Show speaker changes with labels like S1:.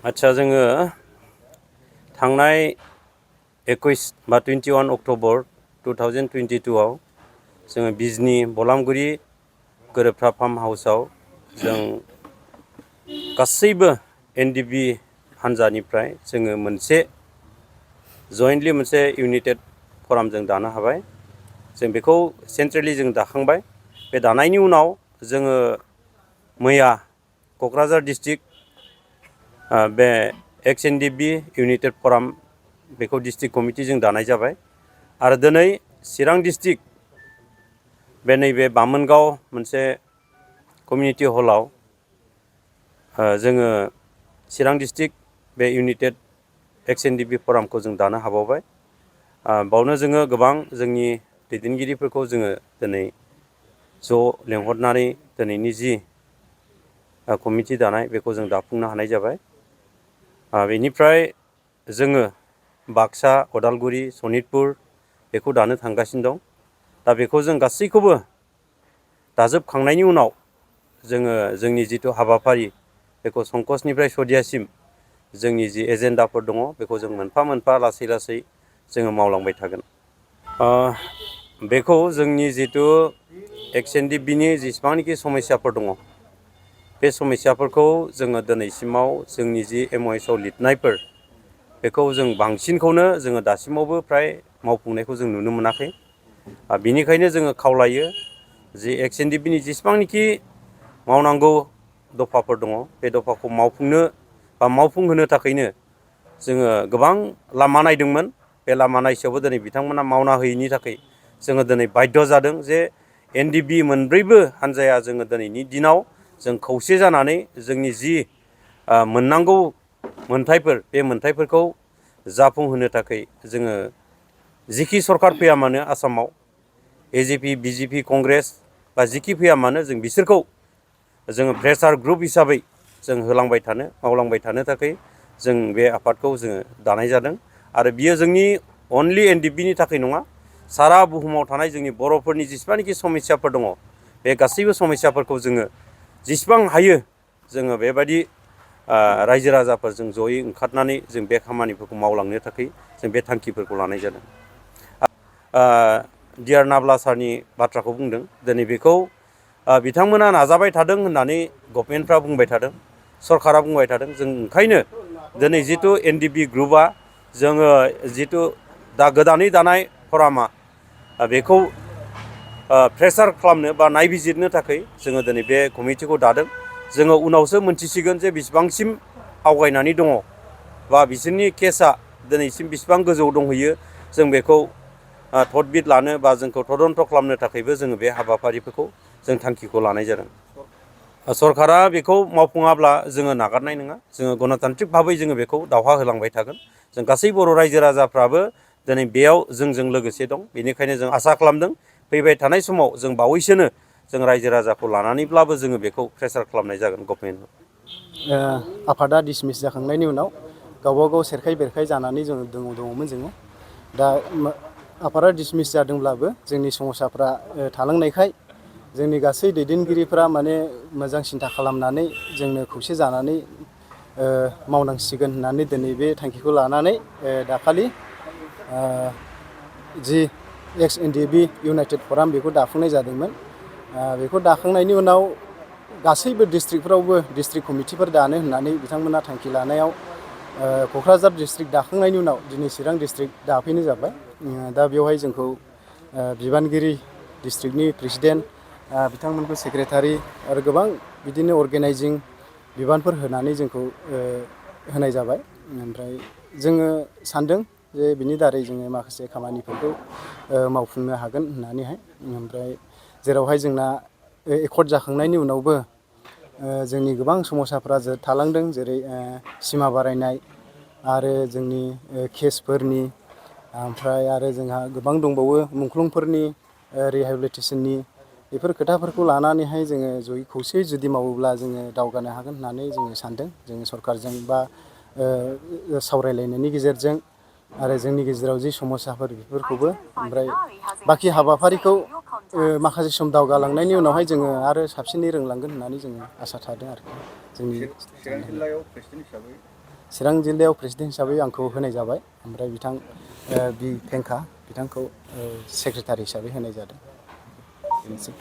S1: आच्छा जोङो थांनाय 21 बा 21 अक्ट'बर 2022 आव जोङो बिजनी बलामगुरि गोरोबथा फार्म हाउसआव जों गासैबो एनडिबि हान्जानिफ्राय जोङो मोनसे जयेन्टलि मोनसे इउनाइटेड फराम जों दानो हाबाय। जों बेखौ सेन्ट्रेलि जों दाखांबाय। बे दानायनि उनाव जोङो मैया क'क्राझार डिस्ट्रिक्ट बे एक्स-एनडिबि इउनाइटेड फराम बेखौ डिस्ट्रिक्ट कमिटि जों दानाय जाबाय आरो दिनै चिरां डिस्ट्रिक्ट बे नैबे बामोनगाव मोनसे कमिउनिटि हलाव जोङो चिरां डिस्ट्रिक्ट बे इउनाइटेड एक्स-एनडिबि फरामखौ जों दानो हाबावबाय। बावनो जोङो गोबां जोंनि दैदेनगिरिफोरखौ जोङो दिनै ज' लेंहरनानै दिनैनि जि कमिटि दानाय बेखौ जों दाफुंनो हानाय जाबाय। बेनिफ्राय जोङो बाक्सा, उदालगुरि, सनितपुर बेखौ दानो थांगासिनो दं। दा बेखौ जों गासैखौबो दाजोबखांनायनि उनाव जोङो जोंनि जिथु हाबाफारि बेखौ संकसनिफ्राय सदियासिम जोंनि जि एजेन्डाफोर दङ बेखौ जों मोनफा मोनफा लासै लासै जोङो मावलांबाय थागोन। बेखौ जोंनि जिथु एक्स-एनडिबिनि जेसेबांनाखि समस्याफोर दङ बे समस्याफोरखौ जोङो दिनैसिमाव जोंनि जि एमअएसआव लिरनायफोर बेखौ जों बांसिनखौनो जोङो दासिमावबो फ्राय मावफुंनायखौ जों नुनो मोनाखै। बिनिखायनो जोङो खावलायो जि एक्स-एनडिबिनि जेसेबांनाखि मावनांगौ दफाफोर दङ बे दफाखौ मावफुंनो बा मावफुंहोनो थाखायनो जोङो गोबां लामा नायदोंमोन। बे लामा नायसेयावबो दिनै बिथांमोना मावना होयैनि थाखाय जोङो दिनै बाध्य जादों जे एनडिबि मोनब्रैबो हान्जाया जोङो दिनैनि दिनाव जों खौसे जानानै जोंनि जि मोननांगौ मोनथायफोर बे मोनथायफोरखौ जाफुंहोनो थाखाय जोङो जिखि सरकार फैया मानो आसामाव एजिपि, बिजेपि, कंग्रेस बा जिखि फैया मानो जों बिसोरखौ जोङो प्रेसार ग्रुप हिसाबै जों होलांबाय थानो मावलांबाय थानो थाखाय जों बे आफादखौ जोङो दानाय जादों। आरो बियो जोंनि अनलि एनडिबिनि थाखाय नङा, सारा बुहुमाव थानाय जोंनि बर'फोरनि जेसेबांनाखि समस्याफोर दङ बे गासैबो समस्याफोरखौ जोङो जेसेबां हायो जोङो बेबायदि रायजो राजाफोरजों जयै ओंखारनानै जों बे खामानिफोरखौ मावलांनो थाखाय जों बे थांखिफोरखौ लानाय जादों। डियार नाब्ला सारनि बाथ्राखौ बुंदों। दिनै बेखौ बिथांमोना नाजाबाय थादों होननानै गभर्नमेन्टफ्रा बुंबाय थादों, सरकारा बुंबाय थादों। जों ओंखायनो दिनै जिथु एनडिबि ग्रुपआ जोङो जिथु दा गोदानै दानाय फरामा बेखौ प्रेसार खालामनो बा नायबिजिरनो थाखाय जोङो दिनै बे कमिटिखौ दादों। जोङो उनावसो मोनथिसिगोन जे बेसेबांसिम आवगायनानै दङ बा बिसोरनि केसा दिनैसिम बेसेबां गोजौ दंहैयो। जों बेखौ थदबिद लानो बा जोंखौ तदन्त खालामनो थाखायबो जोङो बे हाबाफारिफोरखौ जों थांखिखौ लानाय जादों। सरकारा बेखौ मावफुङाब्ला जोङो नागारनाय नङा। जोङो गणतान्त्रिक भाबै जोङो बेखौ दावहा होलांबाय थागोन। जों गासै बर' रायजो राजाफ्राबो दिनै बेयाव जोंजों लोगोसे दं। बेनिखायनो जों आसा खालामदों फैबाय थानाय समाव जों बावैसोनो जों रायजो राजाखौ लानानैब्लाबो जोङो बेखौ प्रेसार खालामनाय जागोन गभर्नमेन्टआव।
S2: आफादा डिसमिस जाखांनायनि उनाव गावबा गाव सेरखाय बेरखाय जानानै दङमोन जोङो। दा आफादा डिसमिस जादोंब्लाबो जोंनि समस्याफ्रा थालांनायखाय जोंनि गासै दैदेनगिरिफ्रा माने मोजां सिन्था खालामनानै जोंनो खौसे जानानै मावनांसिगोन होननानै दिनै बे थांखिखौ लानानै दाखालि जि एक्स-एनडिबि इउनाइटेड फराम बेखौ दाफुंनाय जादोंमोन। बेखौ दाखांनायनि उनाव गासैबो डिस्ट्रिक्टफ्रावबो डिस्ट्रिक्ट कमिटिफोर दानो होननानै बिथांमोना थांखि लानायाव क'क्राझार डिस्ट्रिक्ट दाखांनायनि उनाव दिनै चिरां डिस्ट्रिक्ट दाफैनाय जाबाय। दा बेवहाय जोंखौ बिबानगिरि, डिस्ट्रिक्टनि प्रेसिडेन्ट, बिथांमोनखौ सेक्रेटारि आरो गोबां बिदिनो अर्गेनाइजिं बिबानफोर होनानै जोंखौ होनाय जाबाय। ओमफ्राय जोङो सानदों जे बिनि दारै जोङो माखासे खामानिफोरखौ मावफुंनो हागोन होननानैहाय। ओमफ्राय जेरावहाय जोंना एकर्ड जाखांनायनि उनावबो जोंनि गोबां समस्याफ्रा थालांदों, जेरै सिमा बारायनाय आरो जोंनि केसफोरनि, ओमफ्राय आरो जोंहा गोबां दंबावो मुंख्लंफोरनि रिहेबिलिटेसननि। बेफोर खोथाफोरखौ लानानैहाय जोङो जयै खौसेयै जुदि मावोब्ला जोङो दावगानो हागोन होननानै जोङो सानदों। जोङो सरकारजों बा सावरायलायनायनि गेजेरजों आरो जोंनि गेजेराव जि समस्याफोर बेफोरखौबो, ओमफ्राय बाखि हाबाफारिखौ माखासे सम दावगालांनायनि उनावहाय जोङो आरो साबसिनै रोंलांगोन होननानै जोङो आसा थादों आरोखि। जोंनि
S3: चिरां जिल्लायाव प्रेसिडेन्ट हिसाबै
S2: चिरां जिल्लायाव प्रेसिडेन्ट हिसाबै आंखौ होनाय जाबाय ओमफ्राय बिथां बि पेंखा बिथांखौ सेक्रेटारि हिसाबै होनाय जादों बेनोसै।